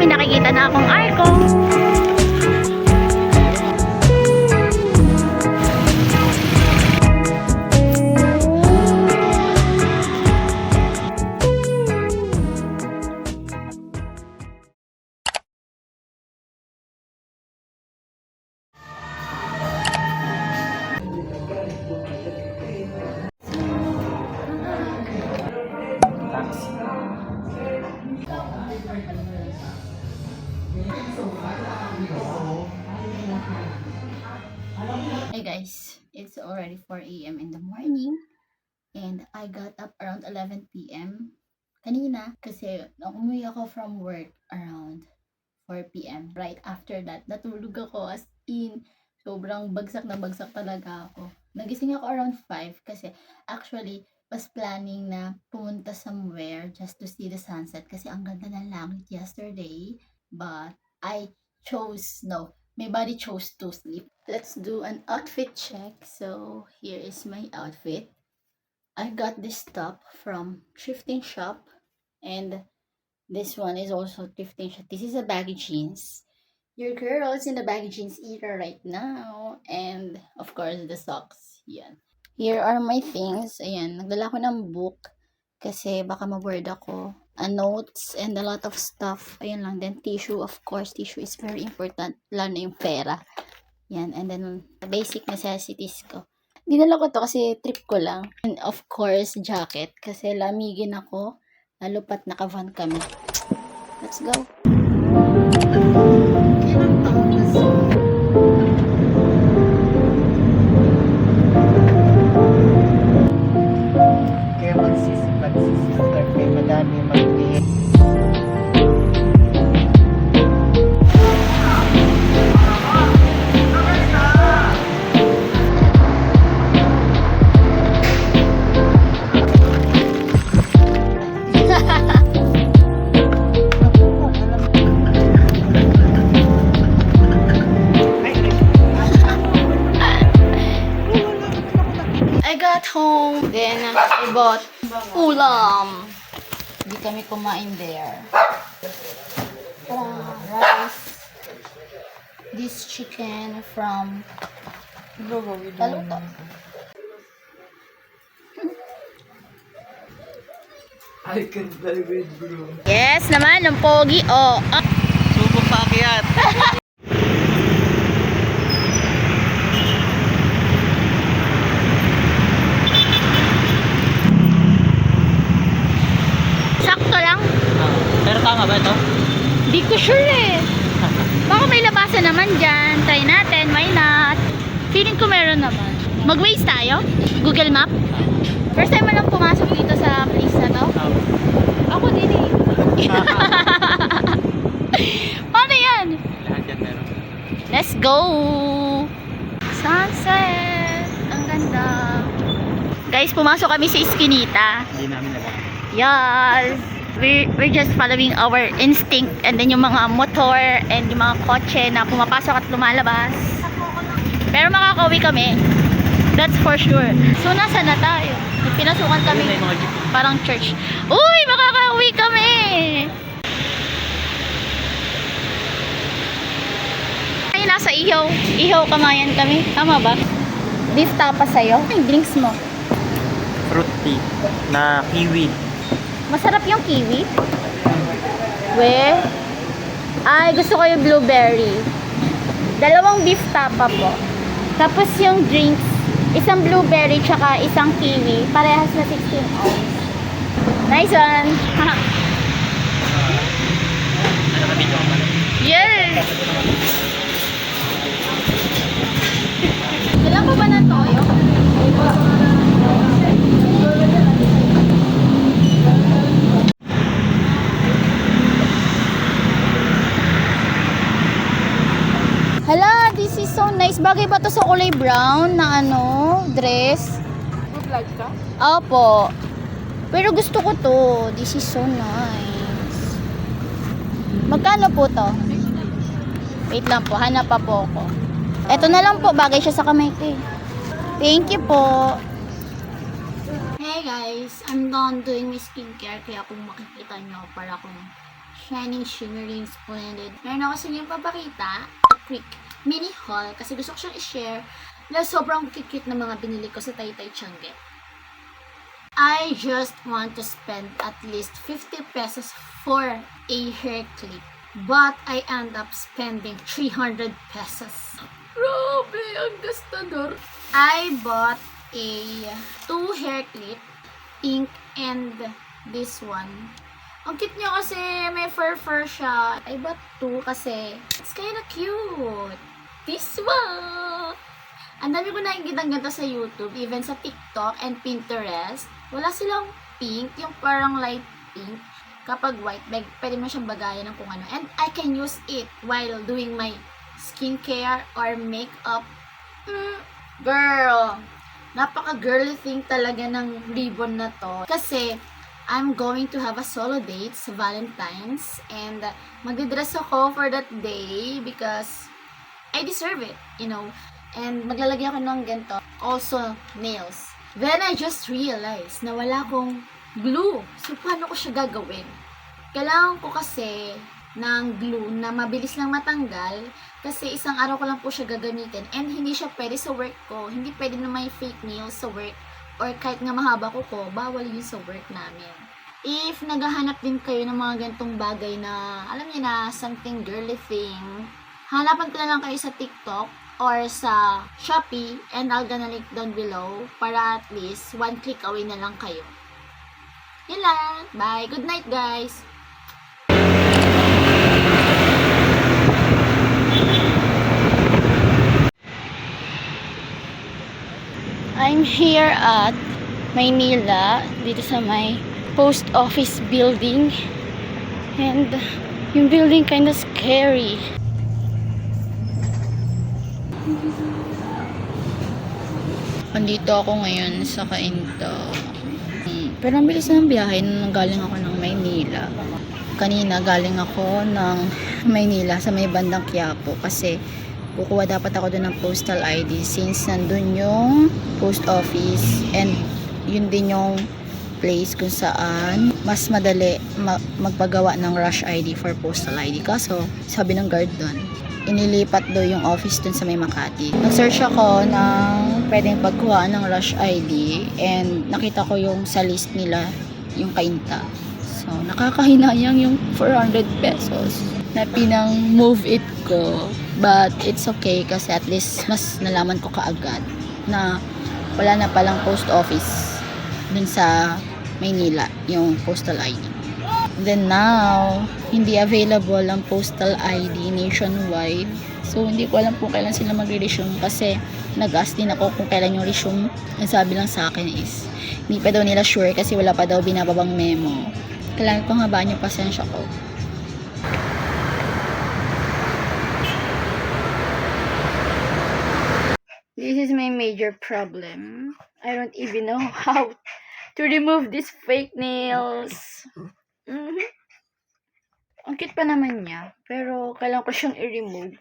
may nakikita na akong arko. Hey guys, it's already 4 a.m. in the morning and I got up around 11 p.m. kanina kasi umuwi ako from work around 4 p.m. Right after that, natulog ako as in sobrang bagsak na bagsak talaga ako. Nagising ako around 5 kasi actually was planning na pumunta somewhere just to see the sunset kasi ang ganda ng langit yesterday, but my body chose to sleep. Let's do an outfit check. So here is my outfit. I got this top from thrifting shop and this one is also thrifting shop. This is a baggy jeans. Your girl is in the baggy jeans era right now. And of course the socks. Yan. Here are my things. Ayan, nagdala ko ng book kasi baka ma-bored ako. Notes and a lot of stuff. Ayan lang. Then tissue, of course. Tissue is very important. Lalo na yung pera. Yan. And then basic necessities ko. Dinala ko to kasi trip ko lang. And of course, jacket. Kasi lamigin ako. Lalo pat naka-van kami. Let's go. Kaya magsisister kay madami mag-iit. I got home, then I bought ulam. Hindi kami kumain there. Rice. This chicken from Paluto. I can fly with bro. Yes naman, ang pogi. Oh. Subok paakyat. Sakto lang. Pero tama ba ito? Di ko sure eh. Baka may labasan naman dyan. Try natin. Why not? Feeling ko meron naman. Mag-waste tayo? Google Map? First time mo lang pumasok dito sa place na to? Ako din eh. Paano yan? Lahat yan meron. Let's go! Sunset! Ang ganda. Guys, pumasok kami sa Eskinita. Hindi namin alam. Yes! We're just following our instinct, and then yung mga motor and yung mga kotse na pumapasok at lumalabas. Pero makakauwi kami. That's for sure. So, nasa na tayo? May pinasukan kami. Parang church. Uy! Makakauwi kami! Ay, nasa Ihaw. Ihaw Kamayan kami. Tama ba? Beef tapa sa'yo. Ay, drinks mo. Fruit tea na kiwi. Masarap yung kiwi. We? Ay, gusto ko yung blueberry. 2 beef tapa po. Tapos yung drinks, isang blueberry tsaka isang kiwi. Parehas na 16 ounce. Nice one! Yes! Kailan ko ba ng toyo? Hala, this is so nice. Bagay ba to sa kulay brown na dress? Mag-vlog ka? Opo. Pero gusto ko to. This is so nice. Magkano po to? Wait lang po, hanap pa po ako. Ito na lang po, bagay siya sa kamay ko eh. Thank you po. Hey guys, I'm done doing my skincare. Kaya kung makikita nyo, para akong Shining, shimmering, splendid. Meron ako sa inyo papakita. A quick mini haul kasi gusto ko siyang i-share na sobrang cute na mga binili ko sa Taytay Tiangge. I just want to spend at least 50 pesos for a hair clip. But I end up spending 300 pesos. Grabe, ang gastador. I bought a 2 hair clip, pink and this one. Ang cute niya kasi may fur siya. I bought 2 kasi it's kinda cute. This one. Ang dami ko nakikita ganito sa YouTube, even sa TikTok and Pinterest. Wala silang pink, yung parang light pink. Kapag white, pwede mo siyang bagayan ng kung ano. And I can use it while doing my skincare or makeup. Girl, napaka-girly thing talaga ng ribbon na to. Kasi, I'm going to have a solo date sa Valentine's. And magdidress ako for that day because I deserve it, you know. And maglalagay ako ng ganito. Also, nails. Then I just realized na wala akong glue. So, paano ko siya gagawin? Kailangan ko kasi ng glue na mabilis lang matanggal kasi isang araw ko lang po siya gagamitin and hindi siya pwede sa work ko. Hindi pwede na may fake nails sa work or kahit nga mahaba ko, bawal yun sa work namin. If naghahanap din kayo ng mga ganitong bagay na, alam niyo na, something girly thing, hanapan ko na lang kayo sa TikTok or sa Shopee and I'll gonna link down below para at least one click away na lang kayo. Yun lang. Bye. Good night, guys. I'm here at Maynila, dito sa may post office building. And yung building kinda scary. Andito ako ngayon sa Cainta. Pero ang bilis ng biyahe nung galing ako ng Maynila. Kanina galing ako ng Maynila sa may bandang Quiapo kasi kukuha dapat ako doon ng postal ID since nandun yung post office and yun din yung place kung saan mas madali magpagawa ng rush ID for postal ID. Kaso sabi ng guard doon, inilipat daw yung office dun sa may Makati. Nag-search ako ng pwedeng pagkuha ng rush ID and nakita ko yung sa list nila, yung Cainta. So, nakakahinayang yung 400 pesos na pinang-move it ko. But it's okay kasi at least mas nalaman ko kaagad na wala na palang post office dun sa Maynila, yung postal ID. Then now, hindi available ang postal ID nationwide. So, hindi ko alam kung kailan sila magre-resume kasi nag-ask din ako kung kailan yung resume. Ang sabi lang sa akin is, hindi pa daw nila sure kasi wala pa daw binababang memo. Kailangan kong habaan yung pasensya ko. This is my major problem. I don't even know how to remove these fake nails. Ang cute pa naman niya, pero kailangan ko siyang i-remove.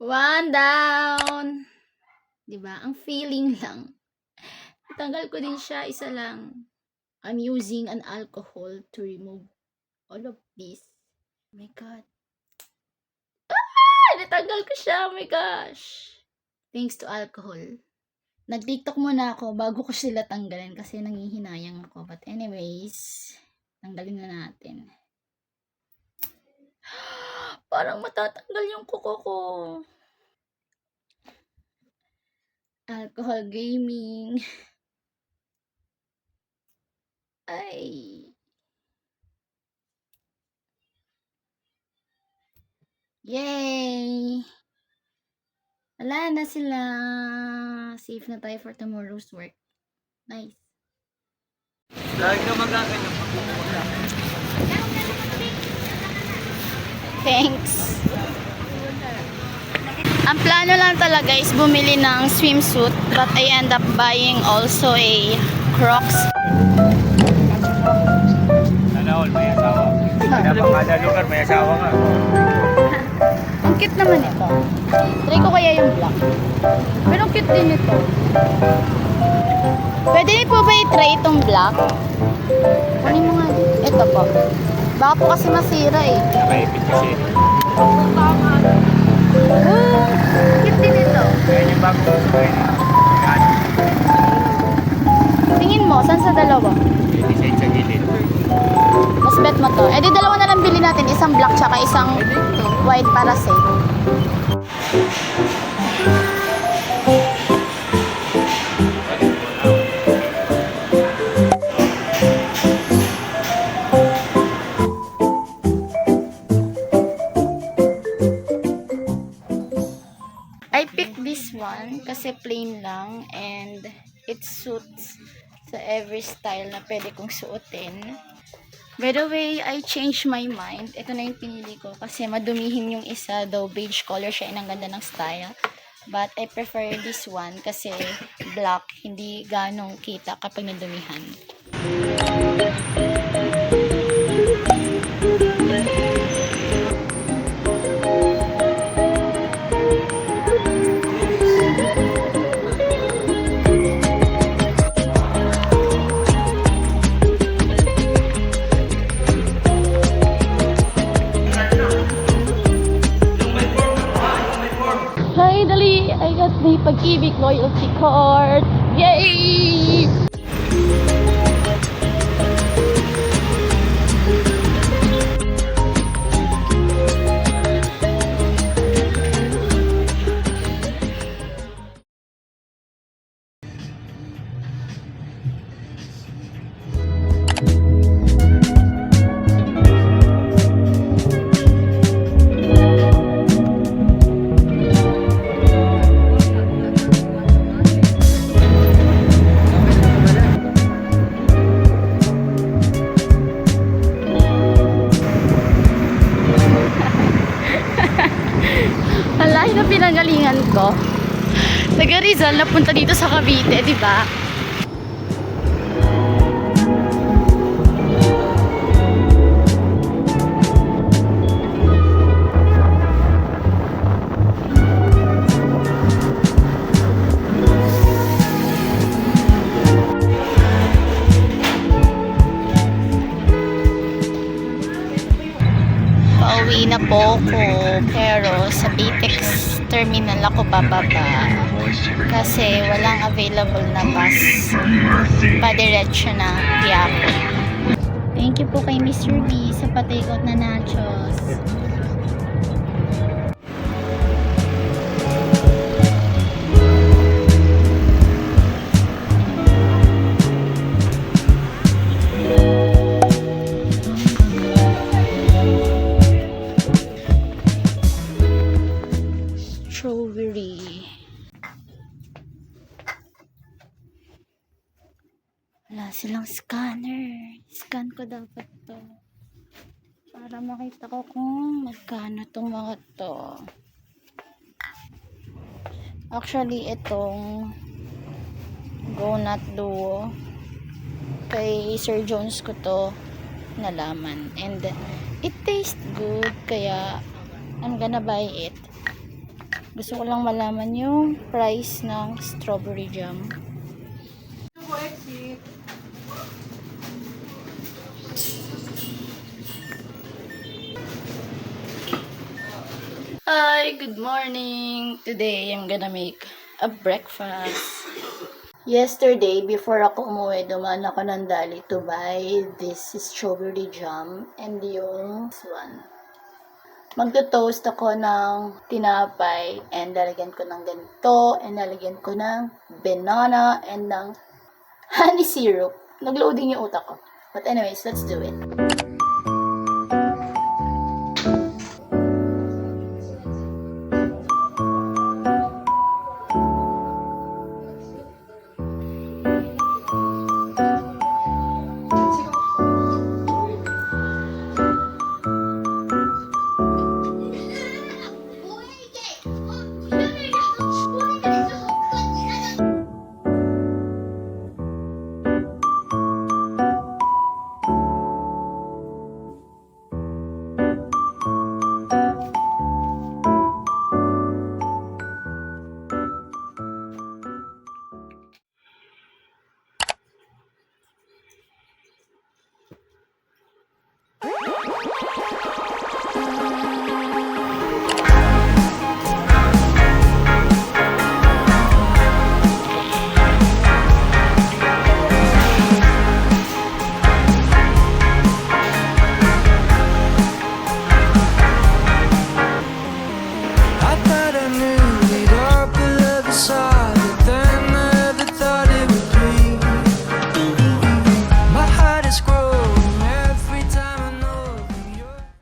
One down! Diba? Ang feeling lang. Tanggal ko din siya, isa lang. I'm using an alcohol to remove all of this. Oh my God. Natanggal ko siya, oh my gosh. Thanks to alcohol. Nag-TikTok muna ako bago ko sila tanggalin kasi nangihinayang ako. But anyways, tanggalin na natin. Parang matatanggal yung kuko ko. Alcohol gaming. Ay. Yay! Wala na sila. Safe na tayo for tomorrow's work. Nice. Lagi ka magaganyan. Thanks. Ang plano lang talaga is bumili ng swimsuit but I end up buying also a Crocs. Sana all may asawa. Kada lugar may asawa nga. Ang cute naman ito. Try ko kaya yung black. Pero ang cute din ito. Pwede rin po ba i-try itong black? Kunin mo nga dito. Ito po. Baka po kasi masira eh. Nakaipit kasi. Cute din ito. Ayan yung bago ko sa kayo. Tingin mo, saan sa dalawa? Yung design sa gilid. Mas bet mo to. Eh di dalawa na lang bilhin natin. Isang black tsaka isang white para safe. I picked this one kasi plain lang and it suits sa every style na pwede kong suotin. By the way, I changed my mind. Ito na yung pinili ko kasi madumihin yung isa, though beige color siya, ang ganda ng style. But I prefer this one kasi black, hindi ganong kita kapag nadumihan. Finally, I got my Pag-ibig loyalty card. Yay! Ang lahi na pinanggalingan ko. Taga Rizal, napunta dito sa Cavite, di ba? Pauwi na po ako, pero sa Pitex Terminal ako bababa kasi walang available na bus padiretso na Quiapo. Thank you po kay Mr. B sa patikot na nachos. Strawberry. Wala silang scanner. Scan ko dapat to. Para makita ko kung magkano tong mga to. Actually, itong Go Not Duo kay Sir Jones ko to nalaman. And it tastes good. Kaya I'm gonna buy it. Gusto ko lang malaman yung price ng strawberry jam. Hi, good morning. Today, I'm gonna make a breakfast. Yesterday, before ako umuwi, dumaan ako ng Dali to buy this strawberry jam and yung this one. Magto-toast ako ng tinapay and lalagyan ko ng ganito and lalagyan ko ng banana and ng honey syrup. Nag-loading yung utak ko. But anyways, let's do it. knew